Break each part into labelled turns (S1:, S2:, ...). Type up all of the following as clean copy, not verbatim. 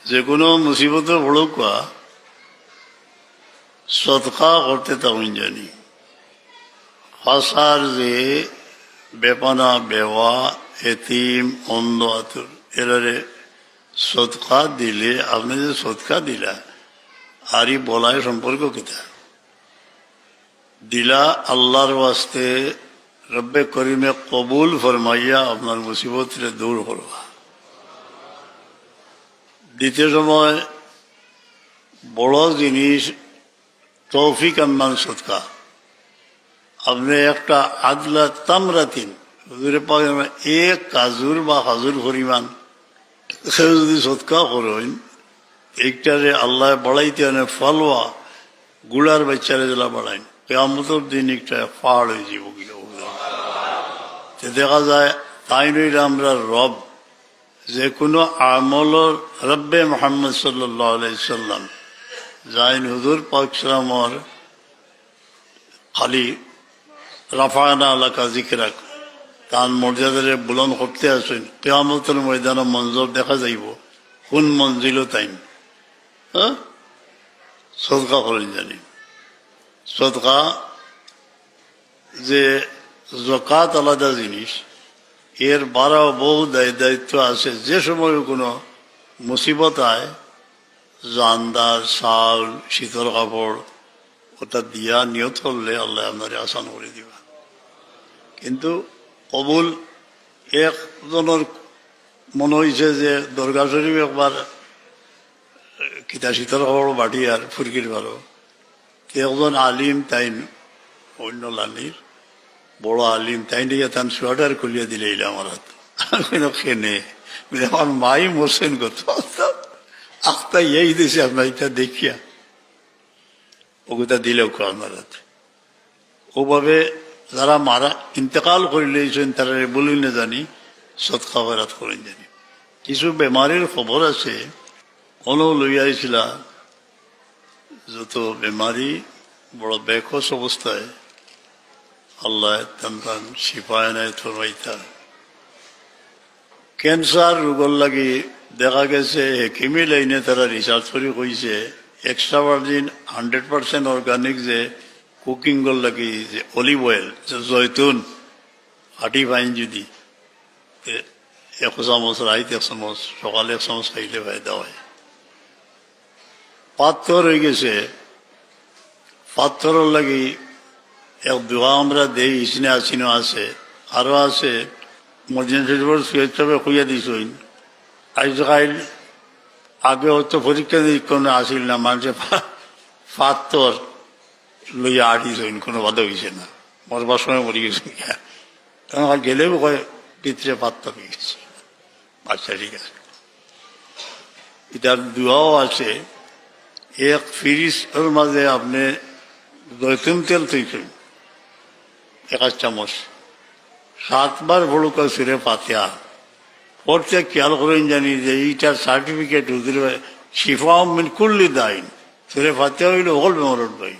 S1: যে কোনো মুসিবত বড় কোয়া সদকা করতে তখন জানি ফাঁসার যে বেপানা বেওয়া এতিম অন্ধ আতুর এরারে সদকা দিলে আপনি যে সদকা দিলা আর ই বলায় সম্পর্ক কিতা দিলা আল্লাহর ওয়াস্তে রব্বে করিমে কবুল ফরমাইয়া আপনার মুসিবত দূর করবা। দ্বিতীয় সময় বড় জিনিস তৌফিক আম্মান সদকা আপনি একটা আদলা তামরাতিন এক কাজুর বা হাজুর পরিমাণ সে যদি সদকা করেন একটারে আল্লাহ বাড়াইতে আনে ফলওয়া গুড়ার বাচ্চারে জেলা বাড়াইন কেয়ামতের দিন একটা পাহাড় হয়ে যাব দেখা যায় তাই নইলে আমরা রব যে কোনো আমলর রব্বে মোহাম্মদ সাল্লাল্লাহু আলাইহি সাল্লাম যাইন হুজুর পাক সালামর খালি রাফানা আলাকা জিকরাক তার মর্যাদারে বুলন্দ করতে আসেন কিয়ামতের ময়দানে মঞ্জর দেখা যাইব কোন মঞ্জিল তাইন সদকা করেন জানি সদকা যে যাকাত আলাদা জিনিস এর বাড়াও বহু দায়িত্ব আছে যে সময় কোনো মুসিবত আয় জানদার চাউল শীতল কাপড় ওটা দিয়া নিয়ত করলে আল্লাহ আপনার আসান করে দিবা। কিন্তু কবুল একজনের মনে হয়েছে যে দরগা শরীফ একবার কিতা শীতল কাপড় বাটি আর ফুরকির ভালো একজন আলিম তাই অন্য লানির বড় আলিম তাই নিয়ে তার সোয়াটার খুলিয়ে দিলে আমার হাত খেনে আমার মাই মোসেন কত আখতা এই দেশে আপনার এটা দেখিয়া ওগুতা দিলেও আমার হাতে ওভাবে যারা মারা ইন্তেকাল করিলেছেন তারা বলি না জানি সৎকা বেরাত করেন জানি। কিছু বেমারির খবর আছে কোনো লইয়াছিল যত বেমারি বড় বেকস অবস্থায় আল্লাহ তান শিফায় নাই থরমাইতা ক্যান্সার রোগর লাগি দেখা গেছে হেকিমি লাইনে তারা রিসার্চ করে কইছে এক্সট্রা ভার্জিন 100% অর্গানিক যে কুকিং গর লাগি যে অলিভ অয়েল জৈতুন হাঁটি পাইন যদি 1 চামচ রাইত 1 চামচ সকালে 1 চামচ খাইলে ফায়দা হয়। পাথর হয়ে গেছে পাথরের লাগি এক দোয়া আমরা দেই ইসনে আসিনো আছে আরো আছে মর্জেন্সি সুয়েচ্ছাবে খুঁজে দিস আজকাল আগে হয়তো পরীক্ষা কোনো আসিল না মানুষের পাথর লইয়া আটিস কোনো বাধা হয়েছে না মরবার সময় মরি গেছে কারণ গেলেও কয় পিতরে পাথর হয়ে গেছে আচ্ছা ঠিক আছে। এটার দোয়াও আছে এক ফ্রিজের মাঝে আপনি জৈতুন তেল তৈরি 1 চামচ 7 বার ভুলুকা সুরে পাতিয়া পড়তে খেয়াল করেন জানি যে এইটার সার্টিফিকেট হুজুর শিফা মিন কুল্লি দাইন সুরে পাতিয়া হইলে হল বেমরত ভাই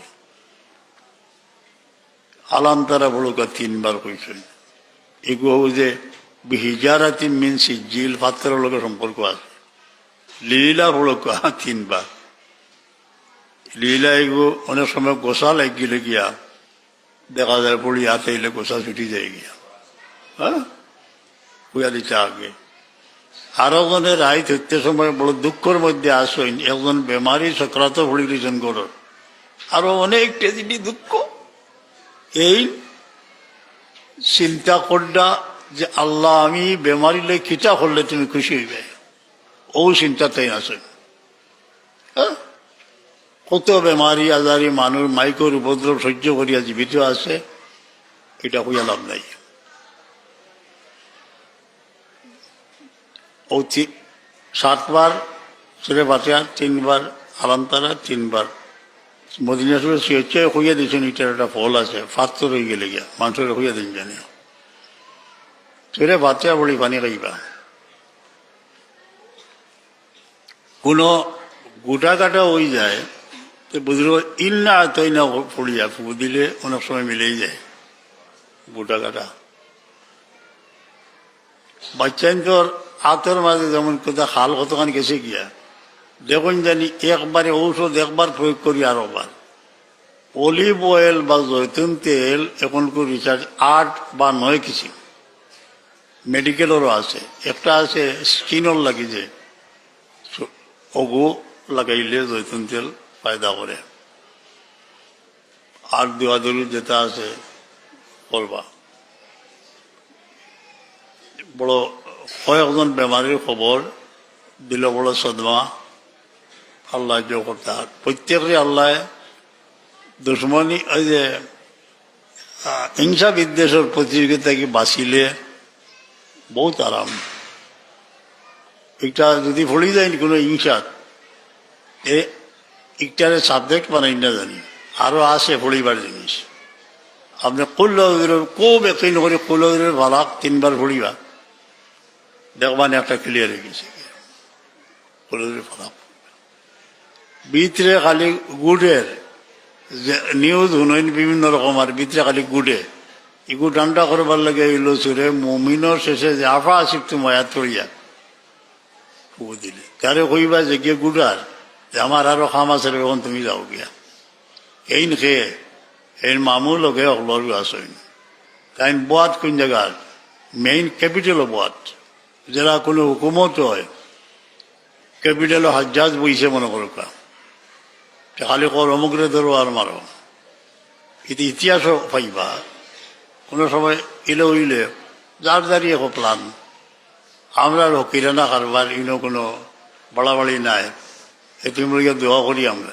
S1: আলাম তারা ভুলুকা 3 বার কইছেন এগুলো যে বিহিজারাতি মিন সিজিল পাত্রের লোকের সম্পর্ক আছে লীলা ভুলুকা 3 বার লীলা এগুলো অনেক সময় গোসা লাগিলে গিয়া দেখা যায় পড়ি হাতে এলে গোসা ছুটি যায় গিয়া হ্যাঁ কুয়া দিতে আগে আরো জনের রায় থাকতে সময় বড় দুঃখের মধ্যে আসেন একজন বেমারি সক্রান্ত ভরি দিয়েছেন গরর আরো অনেক টেজিটি দুঃখ এই চিন্তা করডা যে আল্লাহ আমি বেমারি লে খিটা করলে তুমি খুশি হইবে ও চিন্তাতেই আসেন হ্যাঁ কত বেমারি আজারি মানুষ মাইকর উপদ্রব সহ্য করিয়া জীবিত আছে এটা হইয়া লাভ নাই। ও 7 বার সুরে বাঁচিয়া 3 বার আলামতারা 3 বার মদিনা সুরে হচ্ছে হইয়া দিয়েছেন এটার একটা ফল আছে ফাত্তর হয়ে গেলে গিয়া মানুষের হইয়া দিন জানি সুরে বাঁচিয়া বলি পানি খাইবা কোনো গোটা কাটা হয়ে যায় তো বুঝলো ইন্না আতই না পড়িয়া ফু দিলে অনেক সময় মিলেই যায় গোটা কাটা বাচ্চাইন তোর হাতের মাঝে যেমন কোথাও খাল কতখানি গেছে গিয়া দেখুন জানি একবারে ঔষধ একবার প্রয়োগ করি আরোবার। অলিভ অয়েল বা জৈতুন তেল এখনকার রিসার্চ 8 বা 9 কিসিম, মেডিকেলেরও আছে। একটা আছে স্কিনর লাগি যে ওগু লাগাইলে জৈতুন তেল ফায়দা করে। আর দোয়াদুলি যেটা আছে করবা। বড় কয়েকজন বেমারির খবর দিল, বড় সদমা। আল্লাহ যে করতে প্রত্যেকেরই আল্লাহ দুশ্মনী ওই যে হিংসা বিদ্বেষের প্রতিযোগিতাকে বাঁচিলে বহুত আরাম। একটা যদি ফলি যায় কোনো হিংসা একটারে সাবজেক্ট বানাই না জানি, আরো আছে ফলিবার জিনিস। আপনি খুব একই নকরে কুলের ভালাক 3 বার ফলিবা, দেখবান একটা ক্লিয়ার হয়ে গেছে। কুলের ভালাক ভিতরে খালি গুড়ের নিউজ শুনেন বিভিন্ন রকম, আর ভিতরে খালি গুড়ে ইগু ঠান্ডা করবার লাগে এলো সুরে মমিনর শেষে যে আফা আসিফ তুমি মায়াত করিয়া ফুঁ দিলে তারে কইবা যে গিয়ে গুড়ার যে আমার আরো খাম আছে এখন তুমি যাও গিয়া। এই খেয়ে এই মামুল লোকে অকলর আসেন তাই বোয়াত কোন জায়গার মেইন ক্যাপিটাল বোয়াত, যারা কোনো হুকুমত হয় ক্যাপিটাল হাজ্জাজ বইছে মনে করো খালি কর অমুকরে ধরো আর মারো। এতে ইতিহাসও পাইবা কোনো সময় এলে উইলে যার দাঁড়িয়ে প্লান। আমরা কিরানা কারবার ইনো কোনো বাড়াবাড়ি নাই, এ তুমি দোয়া করি আমরা।